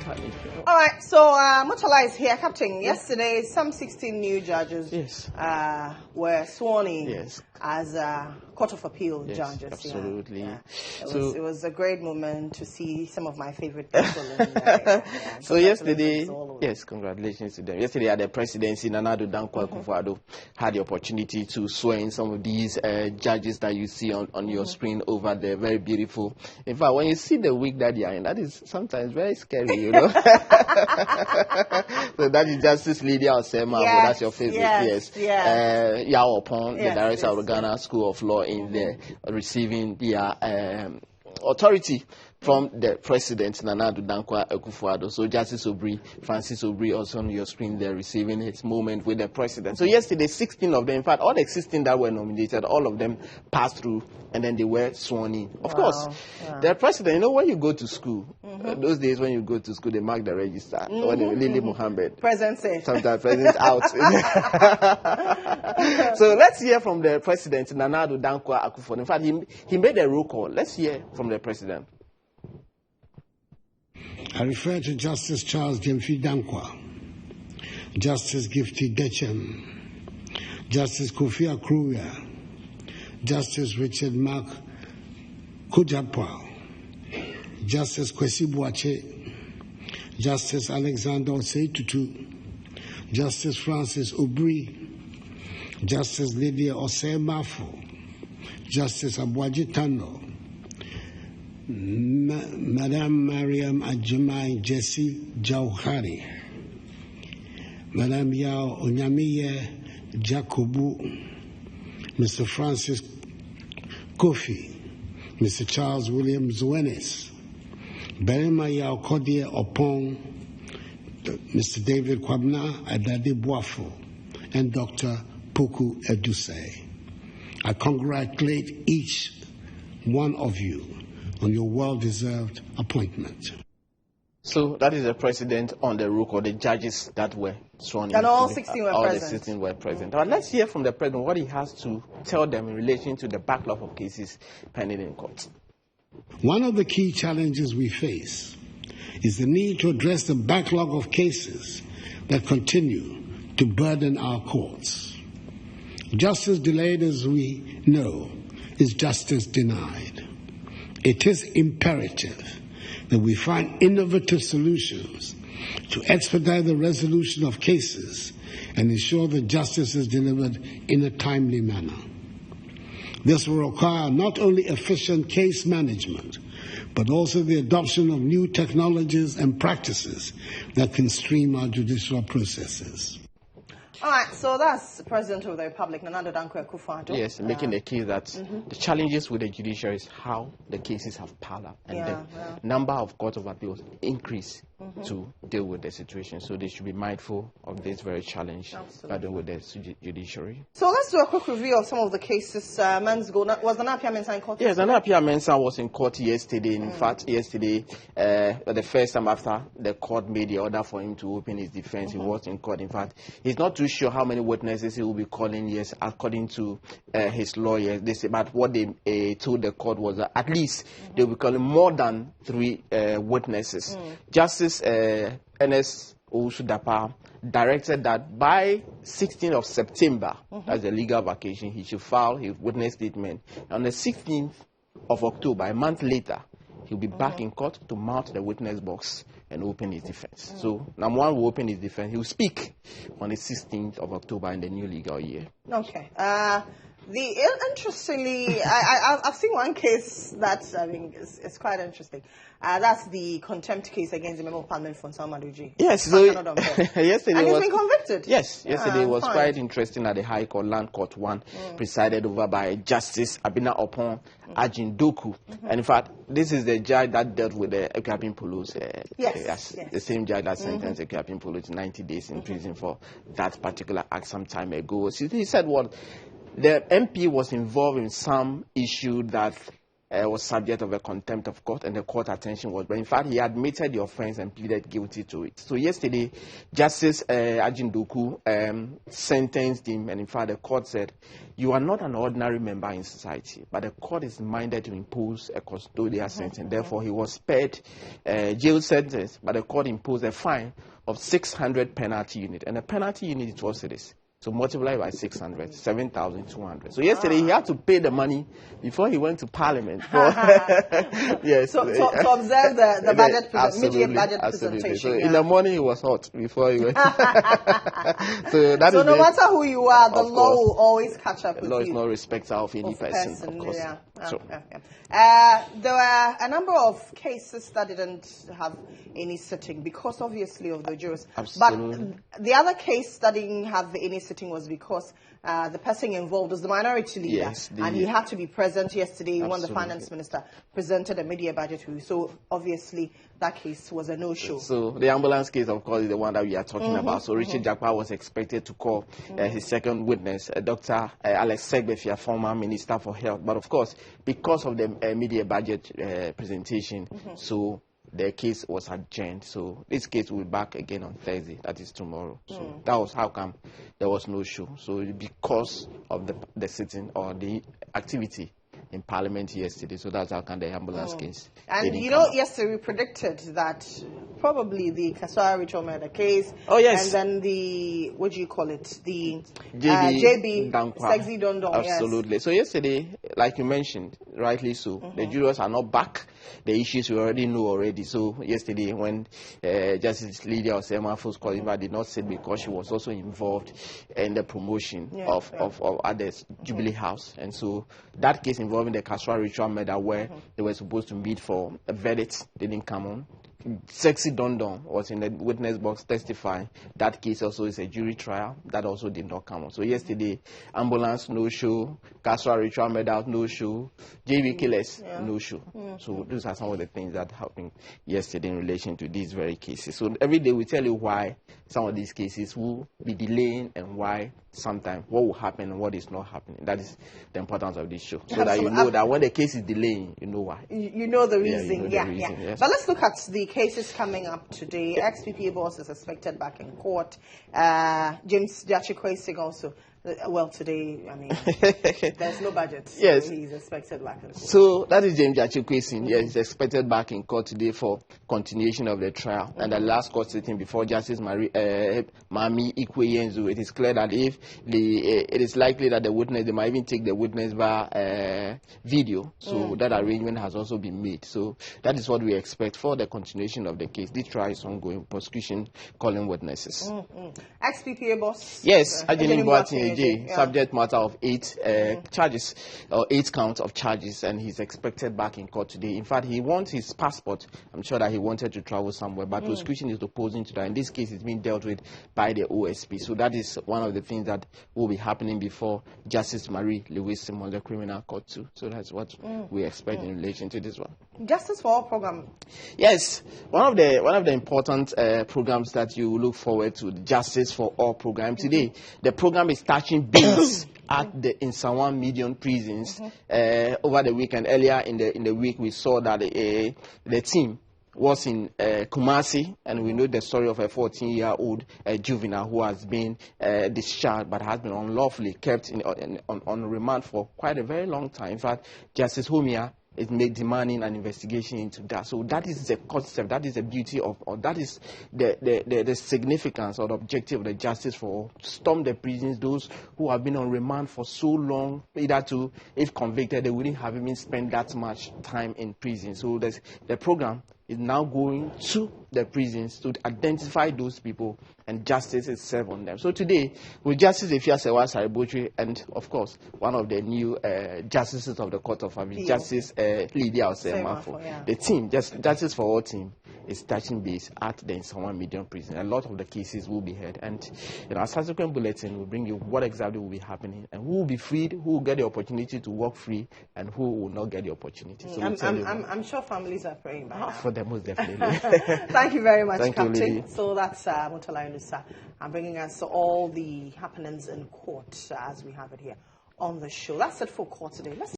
All right, so Murtala is here, Captain. Yesterday, some 16 new judges were sworn in as Court of Appeal judges. Absolutely. Yeah. It was a great moment to see some of my favorite people in there. So yesterday, congratulations to them. Yesterday at the presidency, Akufo-Addo had the opportunity to swear in some of these judges that you see on your screen over there. Very beautiful. In fact, when you see the wig that they are in, that is sometimes very scary, you know. So that is Justice Lydia Osema. That's your favorite. Yao Opon, the director of the Ghana School of Law, in there receiving their authority from the president, Nana Akufo-Addo. So Justice Francis Obri, also on your screen there, receiving his moment with the president. So yesterday, 16 of them, in fact, all the 16 that were nominated, all of them passed through, and then they were sworn in. Of course, the president, you know, when you go to school, those days when you go to school, they mark the register. When Lily Muhammad. Present safe. Sometimes present out. So let's hear from the president, Nana Akufo-Addo. In fact, he made a roll call. Let's hear from the president. I refer to Justice Charles Jemfi Dankwa, Justice Gifty Dechem, Justice Kofi Akruya, Justice Richard Mark Kujapwa, Justice Kwesi Boache, Justice Alexander Oseitutu, Justice Francis Obri, Justice Lydia Osei-Mafo, Justice Abuaji Tano, Madame Mariam Ajumai Jesse Jauhari, Madame Yao Onyamiye Jacobu, Mr. Francis Kofi, Mr. Charles William Zuenis, Berima Yao Kodie Opong, Mr. David Kwabna Adade Boafo, and Dr. Puku Eduse. I congratulate each one of you on your well-deserved appointment. So that is the president on the roll call, the judges that were sworn in. And all 16 were present. All the 16 were present. But let's hear from the president what he has to tell them in relation to the backlog of cases pending in court. One of the key challenges we face is the need to address the backlog of cases that continue to burden our courts. Justice delayed, as we know, is justice denied. It is imperative that we find innovative solutions to expedite the resolution of cases and ensure that justice is delivered in a timely manner. This will require not only efficient case management, but also the adoption of new technologies and practices that can streamline our judicial processes. All right, so that's the President of the Republic, Nana Akufo-Addo. Yes, making the case that the challenges with the judiciary is how the cases have piled up and the number of court of appeals increase to deal with the situation. So they should be mindful of this very challenge with the judiciary. So let's do a quick review of some of the cases. Was the Apia Mensah in court? Yes, the Apia Mensah was in court yesterday. In fact, yesterday, the first time after the court made the order for him to open his defense, he was in court. In fact, he's not too sure how many witnesses he will be calling, according to his lawyers. They say, but what they told the court was that at least they will be calling more than 3 witnesses. Justice Ernest Owusu-Dapa directed that by 16th of September, that's the legal vacation, he should file his witness statement. On the 16th of October, a month later, he'll be back in court to mount the witness box and open his defense. So, number one will open his defense. He will speak on the 16th of October in the new legal year. Okay. Interestingly, I've seen one case that I mean it's quite interesting. That's the contempt case against the member of parliament for Nsawam Prison. Yes, so yesterday and he's been convicted. Yes, yesterday was quite interesting at the High Court, Land Court 1, presided over by Justice Abina Opon Ajindoku. And in fact, this is the judge that dealt with the Ekuapin Polos. The same judge that sentenced Ekuapin Polos to 90 days in prison for that particular act some time ago. So he said what the MP was involved in some issue that was subject of a contempt of court, and the court attention was. But in fact, he admitted the offense and pleaded guilty to it. So yesterday, Justice Ajindoku sentenced him, and in fact, the court said, "You are not an ordinary member in society, but the court is minded to impose a custodial sentence. Therefore, he was spared jail sentence, but the court imposed a fine of 600 penalty unit, and the penalty unit is 12 cedis. So multiply by 600, 7,200. So yesterday he had to pay the money before he went to Parliament. Yes. To observe the budget, media budget presentation. So in the morning it was hot before he went. So no matter who you are, the law will always catch up with you. The law is no respecter of any person, of course. Yeah. So. There were a number of cases that didn't have any sitting because obviously of the jurors. Absolutely. But the other case that didn't have any sitting was because the person involved was the minority leader. Yes, and he had to be present yesterday Absolutely. when the finance minister presented a media budget review. So obviously that case was a no-show. So the ambulance case, of course, is the one that we are talking about. So Richard Jakpa was expected to call his second witness, Dr. Alex Segbefia, former Minister for Health. But of course, because of the media budget presentation, so the case was adjourned. So this case will be back again on Thursday, that is tomorrow. So that was how come there was no show. So because of the sitting or the activity in Parliament yesterday, so that's how come the ambulance case. And you know, yesterday we predicted that probably the Kaswara Ritual murder case. Oh yes. And then the, what do you call it? The JB Sexy Dondon. Absolutely. Yes. So yesterday, like you mentioned, rightly so, the jurors are not back. The issues we already know already. So yesterday, when Justice Lydia Osema Koliva did not sit because she was also involved in the promotion of others, Jubilee House, and so that case involving the Kaswara Ritual murder, where they were supposed to meet for a verdict, didn't come on. Sexy Dondon was in the witness box testifying. That case also is a jury trial. That also did not come on. So yesterday, ambulance, no show. Kaswara Ritual murder, no show. JB killers, no show. So those are some of the things that happened yesterday in relation to these very cases. So every day we tell you why some of these cases will be delaying and why sometimes what will happen and what is not happening. That is the importance of this show. So that you know that when the case is delaying, you know why. You know the reason. You know the reason, yes. But let's look at the cases coming up today. Ex-PPA boss is expected back in court. James Jachikwe also. Well, today, I mean, there's no budget. So yes. He's expected back in court. So that is James Jachikwe. Yes, he's expected back in court today for continuation of the trial. And the last court sitting before Justice Mami Ikweyenzu, it is clear that if it is likely that the witness, they might even take the witness via video. So that arrangement has also been made. So that is what we expect for the continuation of the case. This trial is ongoing. Prosecution calling witnesses. Ex-PPA boss? Yes, subject matter of 8 charges, or 8 counts of charges, and he's expected back in court today. In fact, he wants his passport. I'm sure that he wanted to travel somewhere, but prosecution is opposing to that. In this case, it's being dealt with by the OSP. So that is one of the things that will be happening before Justice Marie Lewis Simon, the criminal court too. So that's what we expect in relation to this one. Justice for All program. Yes, one of the important programs that you look forward to, the Justice for All program. Today, the program is touching base at the Nsawam medium prisons. Over the weekend, earlier in the week, we saw that the team was in Kumasi, and we know the story of a 14-year-old juvenile who has been discharged but has been unlawfully kept on remand for quite a very long time. In fact, Justice Homia is demanding an investigation into that. So that is the concept, that is the beauty of, or that is the significance or the objective of the Justice for All. Storm the prisons, those who have been on remand for so long, either to, if convicted, they wouldn't have even spent that much time in prison. So the program is now going to the prisons to identify those people, and justice is served on them. So today, with Justice Efia-Sewa Saribotri, and of course, one of the new justices of the Court of Appeal, Justice Lydia Osema, the team, Justice for All team, is touching base at the Nsawam medium prison. A lot of the cases will be heard, and our subsequent bulletin will bring you what exactly will be happening, and who will be freed, who will get the opportunity to walk free, and who will not get the opportunity. So I'm sure families are praying by now. For them, most definitely. Thank you very much, Thank Captain. You, so that's Murtala Inusah. I'm bringing us all the happenings in court as we have it here on the show. That's it for court today.